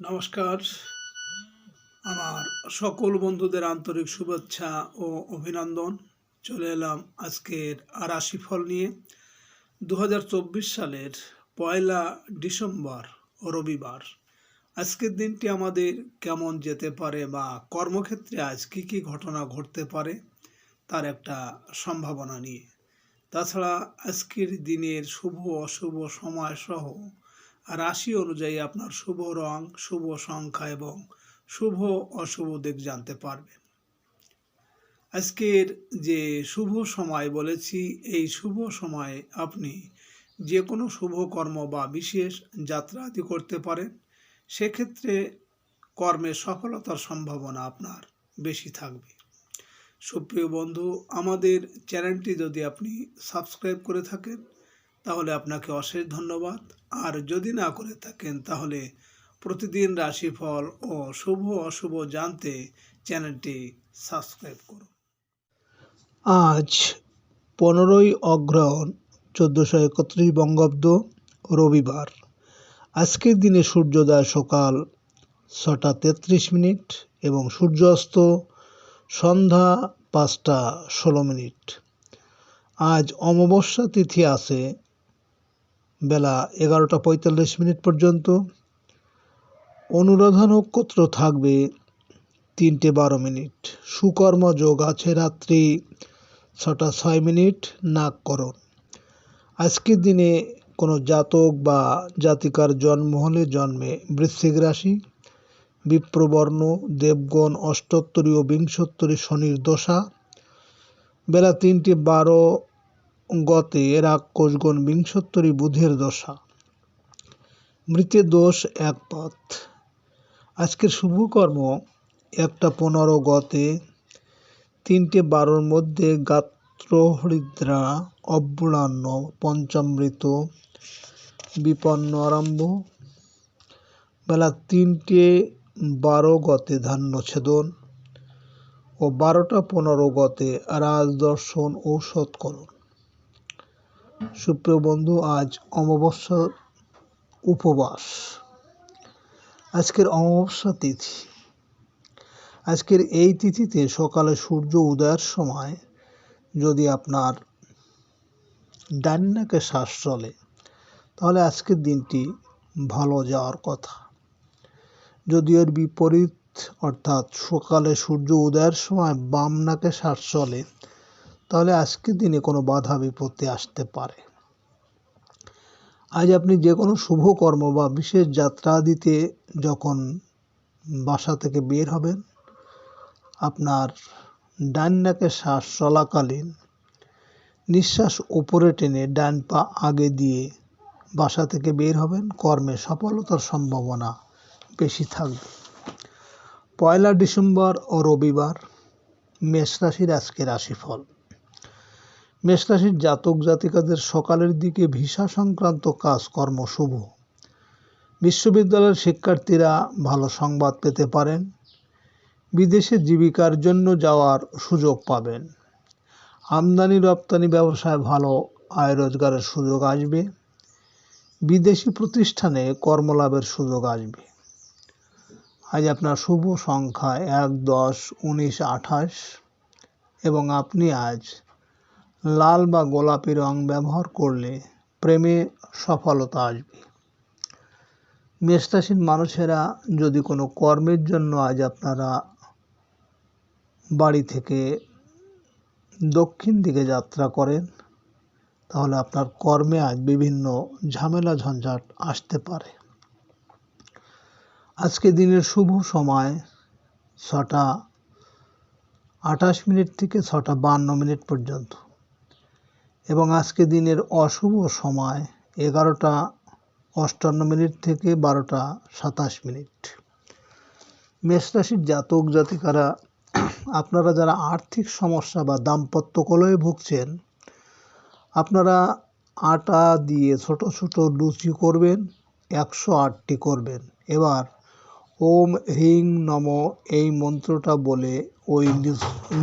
নমস্কার। আমার সকল বন্ধুদের আন্তরিক শুভেচ্ছা ও অভিনন্দন। চলে এলাম আজকের রাশিফল নিয়ে। 2024 সালের 1 ডিসেম্বর রবিবার। আজকের দিনটি আমাদের কেমন যেতে পারে বা কর্মক্ষেত্রে আজ কী কী ঘটনা ঘটতে পারে তার একটা সম্ভাবনা নিয়ে। তাছাড়া আজকের দিনের শুভ অশুভ সময় সহ রাশি অনুযায়ী আপনার শুভ রং, শুভ সংখ্যা এবং শুভ অশুভ দিক জানতে পারবেন। আজকের যে শুভ সময় বলেছি, এই শুভ সময়ে আপনি যে কোনো শুভ কর্ম বা বিশেষ যাত্রা আদি করতে পারেন। সেক্ষেত্রে কর্মে সফলতার সম্ভাবনা আপনার বেশি থাকবে। সুপ্রিয় বন্ধু, আমাদের চ্যানেলটি যদি আপনি সাবস্ক্রাইব করে থাকেন তাহলে আপনাকে অশেষ ধন্যবাদ। আর যদি না করে থাকেন তাহলে প্রতিদিন রাশিফল ও শুভ অশুভ জানতে চ্যানেলটি সাবস্ক্রাইব করুন। আজ 15ই অগ্রহায়ণ 1431 বঙ্গাব্দ রবিবার। আজকের দিনে সূর্যোদয় সকাল 6টা 33 মিনিট এবং সূর্যাস্ত সন্ধ্যা 5টা 16 মিনিট। আজ অমাবস্যা তিথি আছে বেলা 11টা 45 মিনিট পর্যন্ত। অনুরাধা নক্ষত্র থাকবে 3টে 12 মিনিট। সুকর্ম যোগ আছে রাত্রি 6টা 6 মিনিট নাগকরণ। আজকের দিনে কোনো জাতক বা জাতিকার জন্ম হলে জন্মে বৃশ্চিক রাশি, বিপ্রবর্ণ, দেবগণ, অষ্টোত্তরী ও বিংশোত্তরী শনির দশা। বেলা 3টে 12 গতে রাক্ষসগণ বিংশোত্তরী বুধের দশা। মৃতের দোষ একপাত। আজকের শুভকর্ম 1টা 15 গতে 3টে 12-র মধ্যে গাত্রহৃদ্রা অব্যূঢ়ান্ন পঞ্চামৃত বিপন্ন আরম্ভ। বেলা 3টে 12 গতে ধান্য ছেদন ও 12টা 15 গতে রাজদর্শন ঔষধকরণ। সুপ্রিয় বন্ধু, আজ অমাবস্যা উপবাস। আজকের অমাবস্যা তিথি। আজকের এই তিথিতে সকালে সূর্য উদয়ের সময় যদি আপনার ডান নাকে শ্বাস চলে তাহলে আজকের দিনটি ভালো যাওয়ার কথা। যদি এর বিপরীত অর্থাৎ সকালে সূর্য উদয়ের সময় বাম নাকে শ্বাস চলে তাহলে আজকের দিনে কোনো বাধা বিপত্তি আসতে পারে। আজ আপনি যে কোনো শুভ কর্ম বা বিশেষ যাত্রা দিতে যখন বাসা থেকে বের হবেন, আপনার ডান নাকে শ্বাস চলাকালীন নিঃশ্বাস উপরে টেনে ডান পা আগে দিয়ে বাসা থেকে বের হবেন। কর্মে সফলতার সম্ভাবনা বেশি থাকবে। 1 ডিসেম্বর ও রবিবার। মেষ রাশির আজকে রাশিফল। মেষ রাশির জাতক জাতিকাদের সকালের দিকে ভিসা সংক্রান্ত কাজকর্ম শুভ। বিশ্ববিদ্যালয়ের শিক্ষার্থীরা ভালো সংবাদ পেতে পারেন। বিদেশে জীবিকার জন্য যাওয়ার সুযোগ পাবেন। আমদানি রপ্তানি ব্যবসায় ভালো আয় রোজগারের সুযোগ আসবে। বিদেশি প্রতিষ্ঠানে কর্মলাভের সুযোগ আসবে। আজ আপনার শুভ সংখ্যা 1, 10, 19, 28 এবং আপনি আজ লাল বা গোলাপি রং ব্যবহার করলে প্রেমে সফলতা আসবে। মেষ রাশির মানুষেরা যদি কোনো কর্মের জন্য আজ আপনারা বাড়ি থেকে দক্ষিণ দিকে যাত্রা করেন তাহলে আপনার কর্মে আজ বিভিন্ন ঝামেলা ঝঞ্ঝাট আসতে পারে। আজকে দিনের শুভ সময় 6টা 28 মিনিট থেকে 6টা 52 মিনিট পর্যন্ত এবং আজকে দিনের অশুভ সময় 11টা 58 মিনিট থেকে 12টা 27 মিনিট। মেষ রাশির জাতক জাতিকারা আপনারা যারা আর্থিক সমস্যা বা দাম্পত্য কলহে ভুগছেন, আপনারা আটা দিয়ে ছোট ছোট লুচি করবেন, 108টি করবেন। এবার ওম হ্রিং নম এই মন্ত্রটা বলে ওই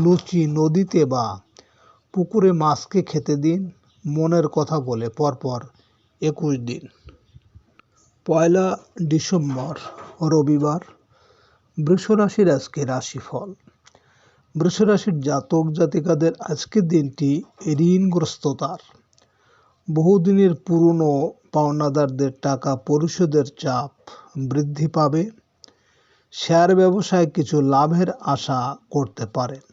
লুচি নদীতে বা পুকুরে মাছকে খেতে দিন, মনের কথা বলে পরপর 21 দিন। 1 ডিসেম্বর রবিবার বৃষ রাশির আজকে রাশিফল। বৃষ রাশির জাতক জাতিকাদের আজকের দিনটি ঋণগ্রস্ততার, বহুদিনের পুরনো পাওনাদারদের টাকা পরিশোধের চাপ বৃদ্ধি পাবে। শেয়ার ব্যবসায় কিছু লাভের আশা করতে পারেন।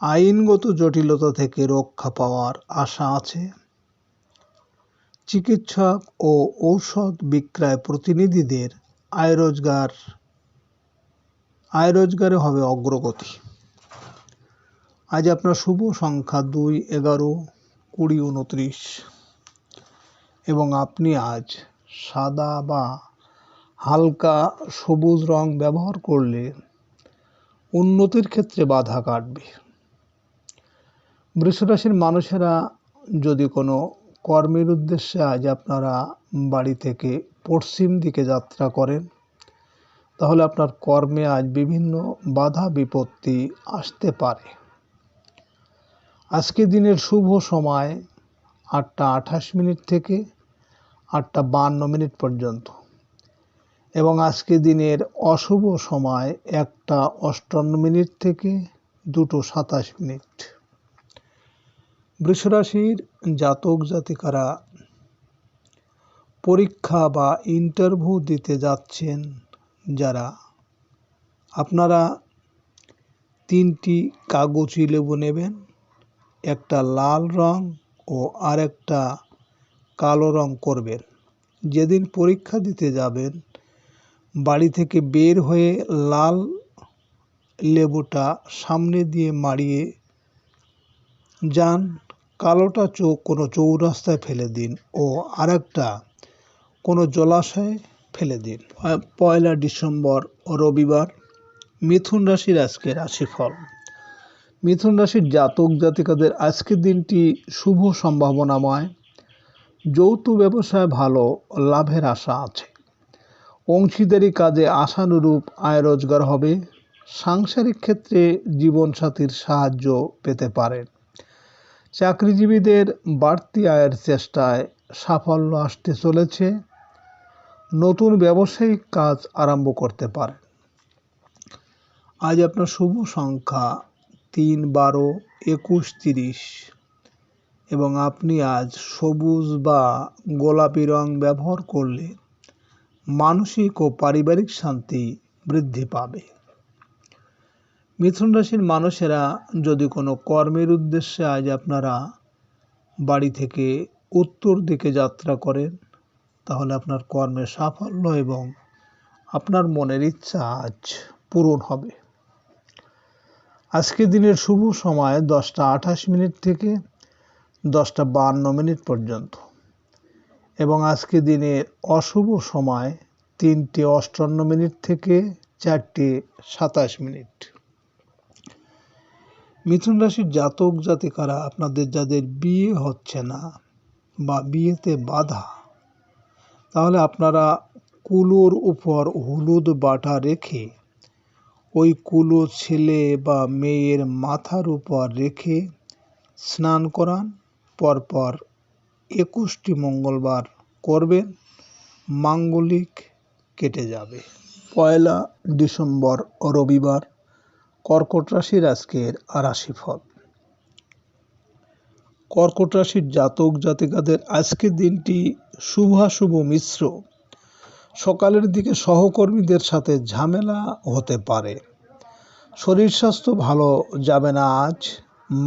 আইনগত জটিলতা থেকে রক্ষা পাওয়ার আশা আছে। চিকিৎসক ও ঔষধ বিক্রয় প্রতিনিধিদের আয় রোজগারে হবে অগ্রগতি। আজ আপনার শুভ সংখ্যা 2, 11, 20, 29 এবং আপনি আজ সাদা বা হালকা সবুজ রং ব্যবহার করলে উন্নতির ক্ষেত্রে বাধা কাটবে। বৃষ রাশির মানুষেরা যদি কোনো কর্মের উদ্দেশ্যে আজ আপনারা বাড়ি থেকে পশ্চিম দিকে যাত্রা করেন, তাহলে আপনার কর্মে আজ বিভিন্ন বাধা বিপত্তি আসতে পারে। আজকে দিনের শুভ সময় 8টা 28 মিনিট থেকে 8টা 52 মিনিট পর্যন্ত এবং আজকে দিনের অশুভ সময় 1টা 58 মিনিট থেকে 2টো 27 মিনিট। বৃষ রাশির জাতক জাতিকারা পরীক্ষা বা ইন্টারভিউ দিতে যাচ্ছেন যারা, আপনারা 3টি কাগজি লেবু নেবেন, একটা লাল রং ও আরেকটা কালো রং করবেন। যেদিন পরীক্ষা দিতে যাবেন বাড়ি থেকে বের হয়ে লাল লেবুটা সামনে দিয়ে মাড়িয়ে যান, কালোটা কোনো চৌরাস্তায় ফেলে দিন ও আরেকটা কোনো জলাশয়ে ফেলে দিন। 1 ডিসেম্বর রবিবার মিথুন রাশির আজকে রাশিফল। মিথুন রাশির জাতক জাতিকাদের আজকের দিনটি শুভ সম্ভাবনাময়। যৌথ ব্যবসায় ভালো লাভের আশা আছে। অংশীদারি কাজে আশানুরূপ আয় রোজগার হবে। সাংসারিক ক্ষেত্রে জীবনসাথীর সাহায্য পেতে পারেন। চাকরিজীবীদের বাড়তি আয়ের চেষ্টায় সাফল্য আসতে চলেছে। নতুন ব্যবসায়িক কাজ আরম্ভ করতে পারেন। আজ আপনার শুভ সংখ্যা 3, 12, 21, 30 এবং আপনি আজ সবুজ বা গোলাপি রং ব্যবহার করলে মানসিক ও পারিবারিক শান্তি বৃদ্ধি পাবে। মিথুন রাশির মানুষেরা যদি কোনো কর্মের উদ্দেশ্যে আজ আপনারা বাড়ি থেকে উত্তর দিকে যাত্রা করেন, তাহলে আপনার কর্মের সাফল্য এবং আপনার মনের ইচ্ছা আজ পূরণ হবে। আজকে দিনের শুভ সময় 10টা 28 মিনিট থেকে 10টা 52 মিনিট পর্যন্ত এবং আজকে দিনের অশুভ সময় 3টে 58 মিনিট থেকে 4টে 27 মিনিট। মিথুন রাশির জাতক জাতিকারা আপনাদের যাদের বিয়ে হচ্ছে না বা বিয়েতে বাধা, তাহলে আপনারা কুলোর উপর হলুদ বাটা রেখে ওই কুলো ছেলে বা মেয়ের মাথার উপর রেখে স্নান করান। পরপর 21টি মঙ্গলবার করবেন, মাঙ্গলিক কেটে যাবে। 1 ডিসেম্বর রবিবার কর্কট রাশির আজকের রাশিফল। কর্কট রাশির জাতক জাতিকাদের আজকের দিনটি শুভাশুভ মিশ্র। সকালের দিকে সহকর্মীদের সাথে ঝামেলা হতে পারে। শরীর স্বাস্থ্য ভালো যাবে না আজ।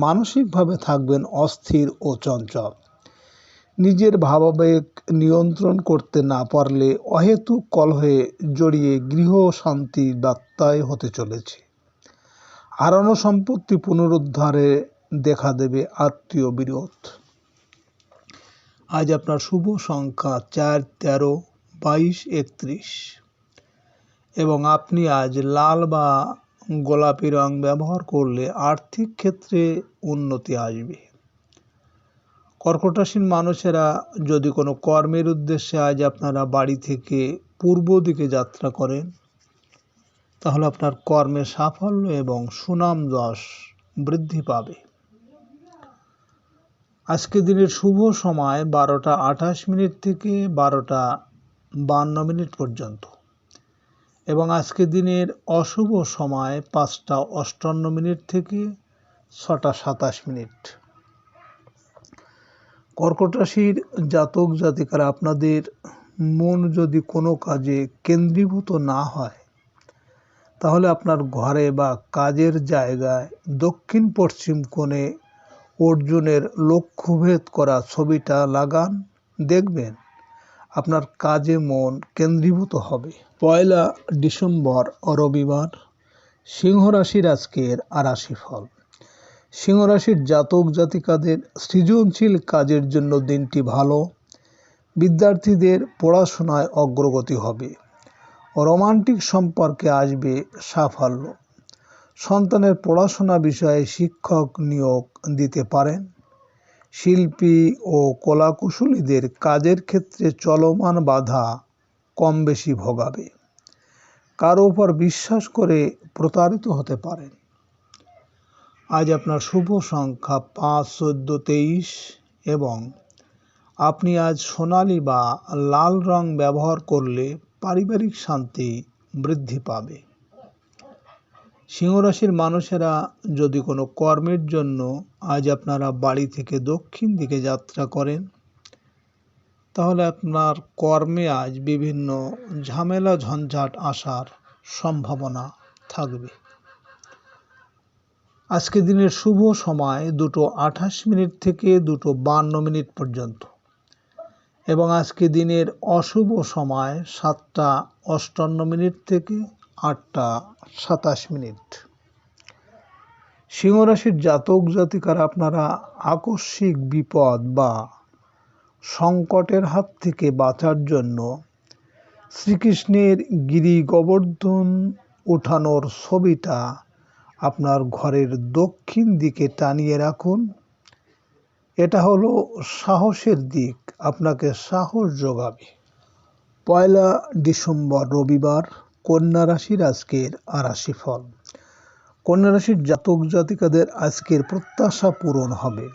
মানসিকভাবে থাকবেন অস্থির ও চঞ্চল। নিজের ভাবাবেগ নিয়ন্ত্রণ করতে না পারলে অহেতুক কলহে জড়িয়ে গৃহ শান্তি ব্যত্যয় হতে চলেছে। হারানো সম্পত্তি পুনরুদ্ধারে দেখা দেবে আত্মীয় বিরোধ। আজ আপনার শুভ সংখ্যা 4, 13, 22, 31 এবং আপনি আজ লাল বা গোলাপি রং ব্যবহার করলে আর্থিক ক্ষেত্রে উন্নতি আসবে। কর্কট রাশির মানুষেরা যদি কোনো কর্মের উদ্দেশ্যে আজ আপনারা বাড়ি থেকে পূর্ব দিকে যাত্রা করেন, তাহলে আপনার কর্মে সাফল্য এবং সুনাম যশ বৃদ্ধি পাবে। আজকে দিনের শুভ সময় 12টা 28 মিনিট থেকে 12টা 52 মিনিট পর্যন্ত এবং আজকে দিনের অশুভ সময় 5টা 58 থেকে 6টা 27। কর্কট রাশির জাতক জাতিকারা, আপনাদের মন যদি কোনো কাজে কেন্দ্রীভূত না হয়, তাহলে আপনার ঘরে বা কাজের জায়গায় দক্ষিণ পশ্চিম কোণে অর্জুনের লক্ষ্যভেদ করা ছবিটা লাগান, দেখবেন আপনার কাজে মন কেন্দ্রীভূত হবে। 1 ডিসেম্বর রবিবার, সিংহ রাশির আজকের রাশিফল। সিংহ রাশির জাতক জাতিকাদের সৃজনশীল কাজের জন্য দিনটি ভালো। বিদ্যার্থীদের পড়াশোনায় অগ্রগতি হবে। রোমান্টিক সম্পর্কে আসবে সাফল্য। সন্তানের পড়াশোনা বিষয়ে শিক্ষক নিয়োগ দিতে পারেন। শিল্পী ও কলাকুশলীদের কাজের ক্ষেত্রে চলমান বাধা কম বেশি ভোগাবে। কারো উপর বিশ্বাস করে প্রতারিত হতে পারেন। আজ আপনার শুভ সংখ্যা 5, 14, 23 এবং আপনি আজ সোনালী বা লাল রং ব্যবহার করলে পারিবারিক শান্তি বৃদ্ধি পাবে। সিংহ রাশির মানুষেরা যদি কোনো কর্মের জন্য আজ আপনারা বাড়ি থেকে দক্ষিণ দিকে যাত্রা করেন, তাহলে আপনার কর্মে আজ বিভিন্ন ঝামেলা ঝঞ্ঝাট আসার সম্ভাবনা থাকবে। আজকে দিনের শুভ সময় 2:28 থেকে 2:52 পর্যন্ত এবং আজকে দিনের অশুভ সময় 7টা 58 থেকে 8টা 27। সিংহ রাশির জাতক জাতিকারা, আপনারা আকস্মিক বিপদ বা সংকটের হাত থেকে বাঁচার জন্য শ্রীকৃষ্ণের গিরি গোবর্ধন ওঠানোর ছবিটা আপনার ঘরের দক্ষিণ দিকে টানিয়ে রাখুন। এটা হলো সাহসের দিক, আপনাকে সাহস যোগাবে। 1 ডিসেম্বর রবিবার, কন্যা রাশির আজকের রাশিফল। কন্যা রাশির জাতক জাতিকাদের আজকের প্রত্যাশা পূরণ হবে।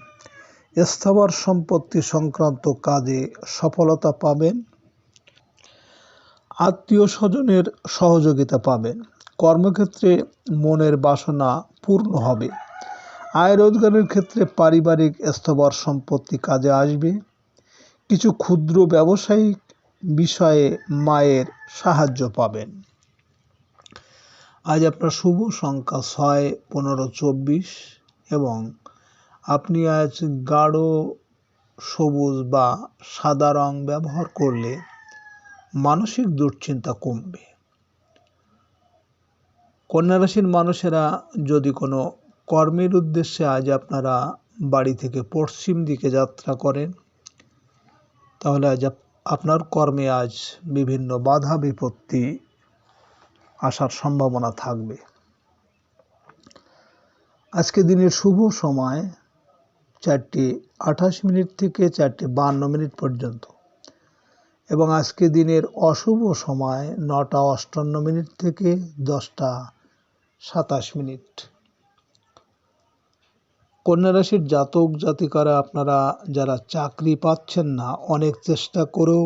স্থাবর সম্পত্তি সংক্রান্ত কাজে সফলতা পাবেন। আত্মীয় স্বজনের সহযোগিতা পাবেন। কর্মক্ষেত্রে মনের বাসনা পূর্ণ হবে। আয় রোজগারের ক্ষেত্রে পারিবারিক স্থাবর সম্পত্তি কাজে আসবে। কিছু ক্ষুদ্র ব্যবসায়িক বিষয়ে মায়ের সাহায্য পাবেন। আজ আপনার শুভ সংখ্যা 6, 15, 24 এবং আপনি আজ গাঢ় সবুজ বা সাদা রং ব্যবহার করলে মানসিক দুশ্চিন্তা কমবে। কন্যা রাশির মানুষেরা যদি কোনো কর্মের উদ্দেশ্যে আজ আপনারা বাড়ি থেকে পশ্চিম দিকে যাত্রা করেন, তাহলে আজ আপনার কর্মে আজ বিভিন্ন বাধা বিপত্তি আসার সম্ভাবনা থাকবে। আজকে দিনের শুভ সময় 4:28 থেকে 4:52 পর্যন্ত এবং আজকে দিনের অশুভ সময় 9টা 58 থেকে 10টা 27। কন্যা রাশির জাতক জাতিকারা, আপনারা যারা চাকরি পাচ্ছেন না অনেক চেষ্টা করেও,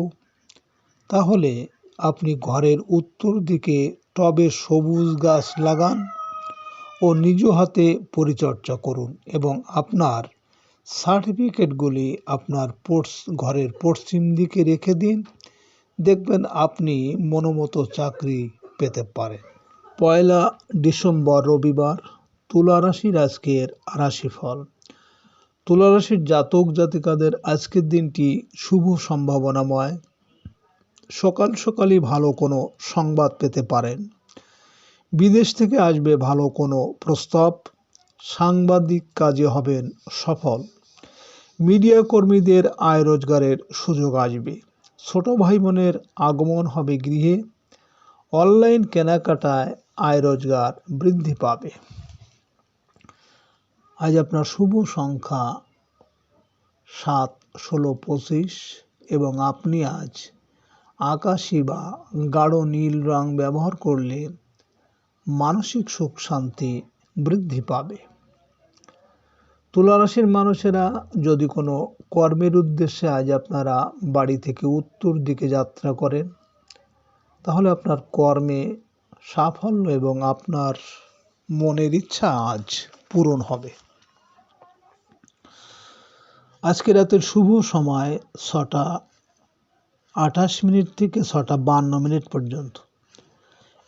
তাহলে আপনি ঘরের উত্তর দিকে টবে সবুজ গাছ লাগান ও নিজ হাতে পরিচর্যা করুন এবং আপনার সার্টিফিকেটগুলি আপনার ঘরের পশ্চিম দিকে রেখে দিন। দেখবেন আপনি মনোমতো চাকরি পেতে পারেন। 1 ডিসেম্বর রবিবার, তুলা রাশির আজকের রাশিফল। তুলা রাশির জাতক জাতিকাদের আজকের দিনটি শুভ সম্ভাবনাময়। সকাল সকালই ভালো কোনো সংবাদ পেতে পারেন। বিদেশ থেকে আসবে ভালো কোনো প্রস্তাব। সাংবাদিক কাজে হবেন সফল। মিডিয়া কর্মীদের আয় রোজগারের সুযোগ আসবে। ছোট ভাই বোনের আগমন হবে গৃহে। অনলাইন কেনাকাটায় আয় রোজগার বৃদ্ধি পাবে। আজ আপনার শুভ সংখ্যা 7, 16, 25 এবং আপনি আজ আকাশী বা গাঢ় নীল রং ব্যবহার করলে মানসিক সুখ শান্তি বৃদ্ধি পাবে। তুলা রাশির মানুষেরা যদি কোনো কর্মের উদ্দেশ্যে আজ আপনারা বাড়ি থেকে উত্তর দিকে যাত্রা করেন, তাহলে আপনার কর্মে সাফল্য এবং আপনার মনের ইচ্ছা আজ পূরণ হবে। আজকে রাতের শুভ সময় 6:28 থেকে 6:52 পর্যন্ত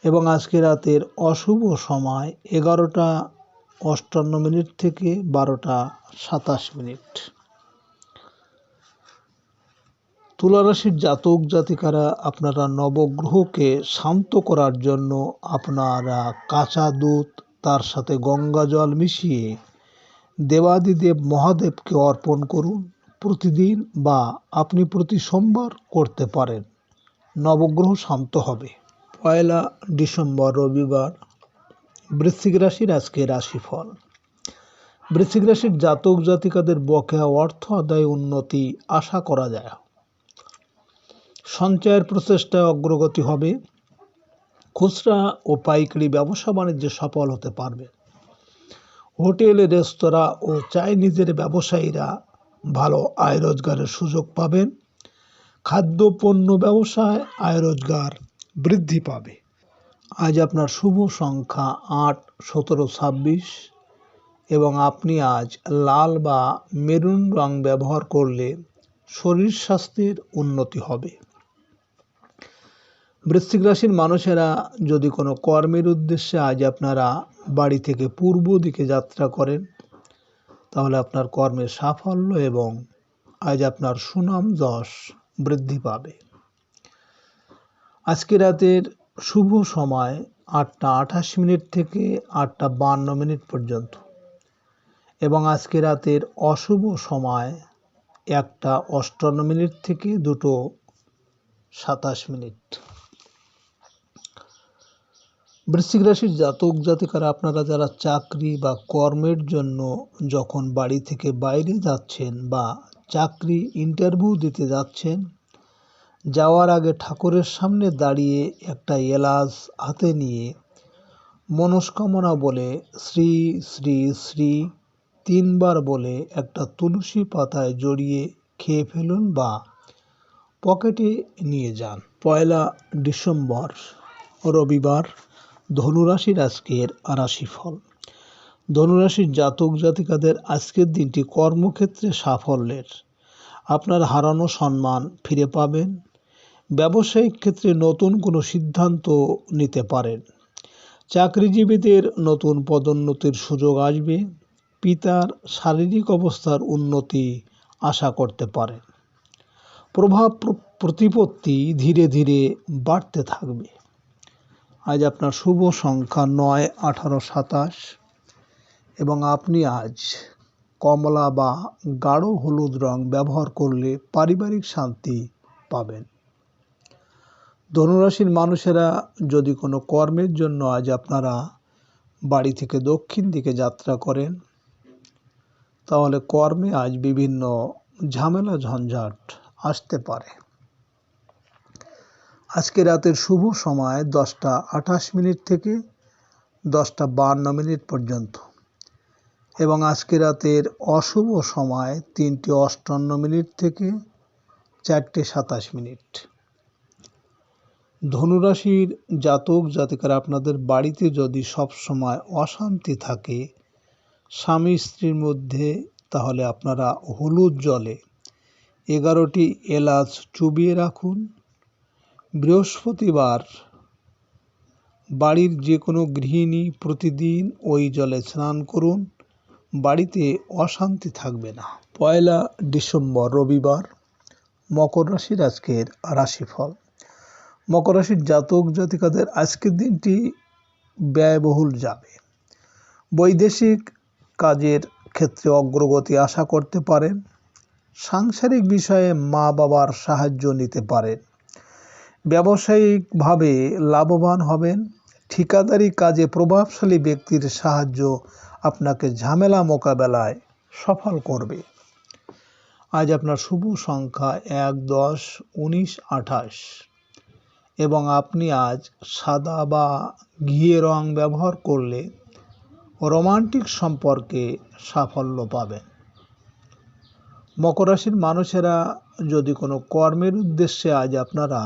এবং আজকে রাতের অশুভ সময় 11:58 থেকে 12:27। তুলা রাশির জাতক জাতিকারা আপনারা নবগ্রহকে শান্ত করার জন্য আপনারা কাঁচা দুধ তার সাথে গঙ্গা জল মিশিয়ে দেবাদিদেব মহাদেবকে অর্পণ করুন প্রতিদিন, বা আপনি প্রতি সোমবার করতে পারেন। নবগ্রহ শান্ত হবে। 1 ডিসেম্বর রবিবার। বৃশ্চিক রাশির আজকে রাশিফল। বৃশ্চিক রাশির জাতক জাতিকাদের বকেয়া অর্থ আদায় উন্নতি আশা করা যায়। সঞ্চয়ের প্রচেষ্টায় অগ্রগতি হবে। খুচরা ও পাইকারি ব্যবসা বাণিজ্যে সফল হতে পারবে। হোটেল, রেস্তোরাঁ ও চাইনিজের ব্যবসায়ীরা ভালো আয় রোজগারের সুযোগ পাবেন। খাদ্য পণ্য ব্যবসায় আয় রোজগার বৃদ্ধি পাবে। আজ আপনার শুভ সংখ্যা 8, 17, 26 এবং আপনি আজ লাল বা মেরুন রং ব্যবহার করলে শরীর স্বাস্থ্যের উন্নতি হবে। বৃশ্চিক রাশির মানুষেরা যদি কোনো কর্মের উদ্দেশ্যে আজ আপনারা বাড়ি থেকে পূর্ব দিকে যাত্রা করেন, তাহলে আপনার কর্মের সাফল্য এবং আজ আপনার সুনাম যশ বৃদ্ধি পাবে। আজকে রাতের শুভ সময় 8:28 থেকে 8:52 পর্যন্ত এবং আজকে রাতের অশুভ সময় 1:58 থেকে 2:27। বৃশ্চিক রাশির জাতক জাতিকারা আপনারা যারা চাকরি বা কর্মের জন্য যখন বাড়ি থেকে বাইরে যাচ্ছেন বা চাকরি ইন্টারভিউ দিতে যাচ্ছেন, যাওয়ার আগে ঠাকুরের সামনে দাঁড়িয়ে একটা এলাচ হাতে নিয়ে মনস্কামনা বলে শ্রী শ্রী শ্রী 3 বার বলে একটা তুলসী পাতায় জড়িয়ে খেয়ে ফেলুন বা পকেটে নিয়ে যান। 1 ডিসেম্বর রবিবার। ধনুরাশির আজকের রাশিফল। ধনুরাশির জাতক জাতিকাদের আজকের দিনটি কর্মক্ষেত্রে সাফল্যের। আপনার হারানো সম্মান ফিরে পাবেন। ব্যবসায়িক ক্ষেত্রে নতুন কোনো সিদ্ধান্ত নিতে পারেন। চাকরিজীবীদের নতুন পদোন্নতির সুযোগ আসবে। পিতার শারীরিক অবস্থার উন্নতি আশা করতে পারেন। প্রভাব প্রতিপত্তি ধীরে ধীরে বাড়তে থাকবে। আজ আপনার শুভ সংখ্যা 9, 18, 27 এবং আপনি আজ কমলা বা গাঢ় হলুদ রং ব্যবহার করলে পারিবারিক শান্তি পাবেন। ধনুরাশির মানুষেরা যদি কোনো কর্মের জন্য আজ আপনারা বাড়ি থেকে দক্ষিণ দিকে যাত্রা করেন, তাহলে কর্মে আজ বিভিন্ন ঝামেলা ঝঞ্ঝাট আসতে পারে। আজকে রাতের শুভ সময় 10:28 থেকে 10:52 পর্যন্ত এবং আজকে রাতের অশুভ সময় 3:58 থেকে 4:27। ধনুরাশির জাতক জাতিকারা আপনাদের বাড়িতে যদি সব সময় অশান্তি থাকে স্বামী স্ত্রীর মধ্যে, তাহলে আপনারা হলুদ জলে 11টি এলাচ চুবিয়ে রাখুন। বৃহস্পতিবার বাড়ির যে কোনো গৃহিণী প্রতিদিন ওই জলে স্নান করুন, বাড়িতে অশান্তি থাকবে না। 1 ডিসেম্বর রবিবার। মকর রাশির আজকের রাশিফল। মকর রাশির জাতক জাতিকাদের আজকের দিনটি ব্যয়বহুল যাবে। বৈদেশিক কাজের ক্ষেত্রে অগ্রগতি আশা করতে পারেন। সাংসারিক বিষয়ে মা বাবার সাহায্য নিতে পারেন। ব্যবসায়িকভাবে লাভবান হবেন। ঠিকাদারি কাজে প্রভাবশালী ব্যক্তির সাহায্য আপনাকে ঝামেলা মোকাবেলায় সফল করবে। আজ আপনার শুভ সংখ্যা 1, 10, 19, 28 এবং আপনি আজ সাদা বা ঘিয়ে রং ব্যবহার করলে রোমান্টিক সম্পর্কে সাফল্য পাবেন। মকর রাশির মানুষেরা যদি কোনো কর্মের উদ্দেশ্যে আজ আপনারা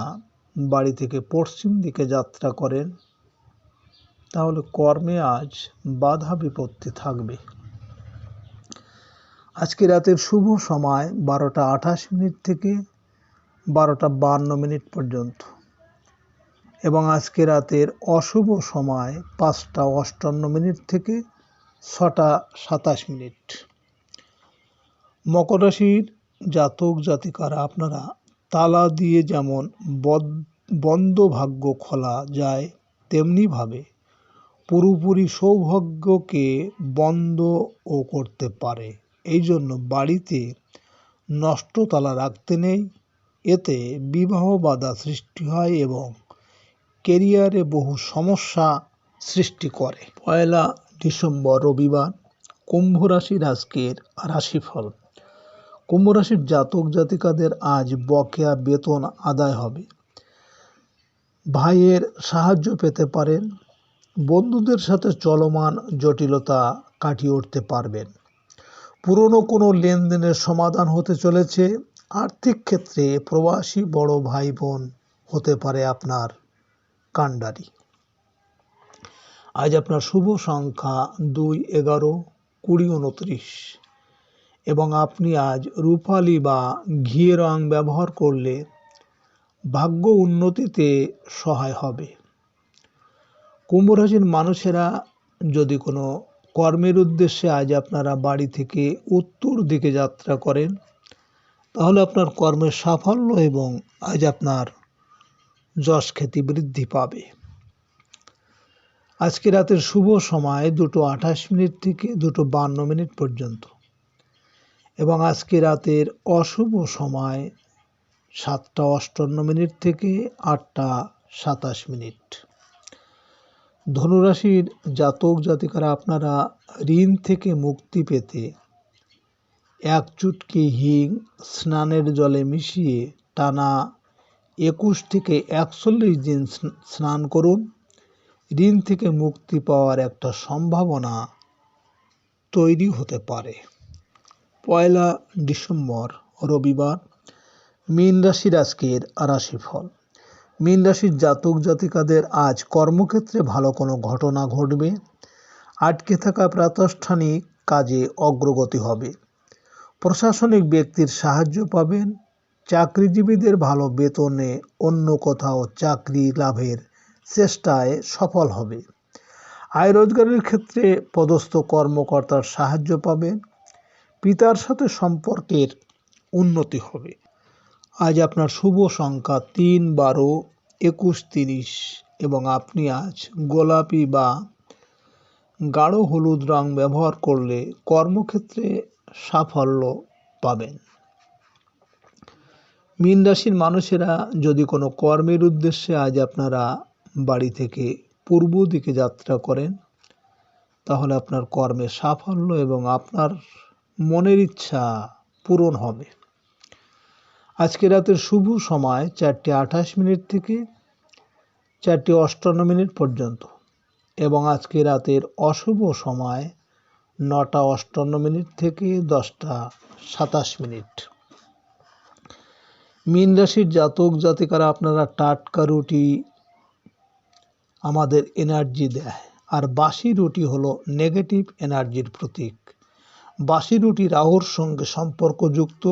বাড়ি থেকে পশ্চিম দিকে যাত্রা করেন, তাহলে কর্মে আজ বাধা বিপত্তি থাকবে। আজকে রাতের শুভ সময় 12:28 থেকে 12:52 পর্যন্ত এবং আজকে রাতের অশুভ সময় 5:58 থেকে 6:27। মকর রাশির জাতক জাতিকারা আপনারা তালা দিয়ে যেমন বন্ধ ভাগ্য খোলা যায়, তেমনিভাবে পুরোপুরি সৌভাগ্যকে বন্ধও করতে পারে। এই জন্য বাড়িতে নষ্ট তালা রাখতে নেই। এতে বিবাহ বাধা সৃষ্টি হয় এবং কেরিয়ারে বহু সমস্যা সৃষ্টি করে। 1 ডিসেম্বর রবিবার কুম্ভ রাশির আজকের রাশিফল। কুম্ভ রাশির জাতক জাতিকাদের আজ বকেয়া বেতন আদায় হবে। ভাইয়ের সাহায্য পেতে পারেন। বন্ধুদের সাথে চলমান জটিলতা কাটিয়ে উঠতে পারবেন। পুরনো কোনো লেনদেনের সমাধান হতে চলেছে। আর্থিক ক্ষেত্রে প্রবাসী বড় ভাই বোন হতে পারে আপনার কাণ্ডারি। আজ আপনার শুভ সংখ্যা 2, 11, 20, 29 এবং আপনি আজ রূপালী বা ঘি রং ব্যবহার করলে ভাগ্য উন্নতিতে সহায় হবে। কুম্ভ রাশির মানুষেরা যদি কোনো কর্মের উদ্দেশ্যে আজ আপনারা বাড়ি থেকে উত্তর দিকে যাত্রা করেন, তাহলে আপনার কর্মের সাফল্য এবং আজ আপনার যশ খ্যাতি বৃদ্ধি পাবে। আজকে রাতের শুভ সময় 2:28 থেকে 2:52 পর্যন্ত এবং আজকে রাতের অশুভ সময় 7:58 থেকে 8:27। ধনুরাশির জাতক জাতিকারা আপনারা ঋণ থেকে মুক্তি পেতে 1 চুটকি হিং স্নানের জলে মিশিয়ে টানা 21 থেকে 41 দিন স্নান করুন। ঋণ থেকে মুক্তি পাওয়ার একটা সম্ভাবনা তৈরি হতে পারে। 1 ডিসেম্বর রবিবার মীন রাশির আজকের রাশিফল। মীন রাশির জাতক জাতিকাদের আজ কর্মক্ষেত্রে ভালো কোনো ঘটনা ঘটবে। আটকে থাকা প্রাতিষ্ঠানিক কাজে অগ্রগতি হবে। প্রশাসনিক ব্যক্তির সাহায্য পাবেন। চাকরিজীবীদের ভালো বেতনে অন্য কোথাও চাকরি লাভের চেষ্টায় সফল হবে। আয় রোজগারের ক্ষেত্রে পদস্থ কর্মকর্তার সাহায্য পাবেন। পিতার সাথে সম্পর্কের উন্নতি হবে। আজ আপনার শুভ সংখ্যা 3, 12, 21, 30 এবং আপনি আজ গোলাপি বা গাঢ় হলুদ রং ব্যবহার করলে কর্মক্ষেত্রে সাফল্য পাবেন। মীন রাশির মানুষেরা যদি কোনো কর্মের উদ্দেশ্যে আজ আপনারা বাড়ি থেকে পূর্ব দিকে যাত্রা করেন, তাহলে আপনার কর্মে সাফল্য এবং আপনার মনের ইচ্ছা পূরণ হবে। আজকে রাতের শুভ সময় 4:28 থেকে 4:58 পর্যন্ত এবং আজকে রাতের অশুভ সময় 9:58 থেকে 10:27। মীন রাশির জাতক জাতিকারা আপনারা টাটকা রুটি আমাদের এনার্জি দেয়, আর বাসি রুটি হলো নেগেটিভ এনার্জির প্রতীক। বাসি রুটি রাহুর সঙ্গে সম্পর্কযুক্ত,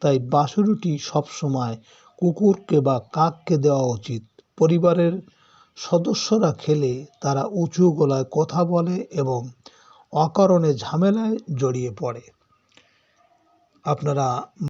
তাই বাসি রুটি সবসময় কুকুরকে বা কাককে দেওয়া উচিত। পরিবারের সদস্যরা খেলে তারা উঁচু গলায় কথা বলে এবং অকারণে ঝামেলায় জড়িয়ে পড়ে। আপনারা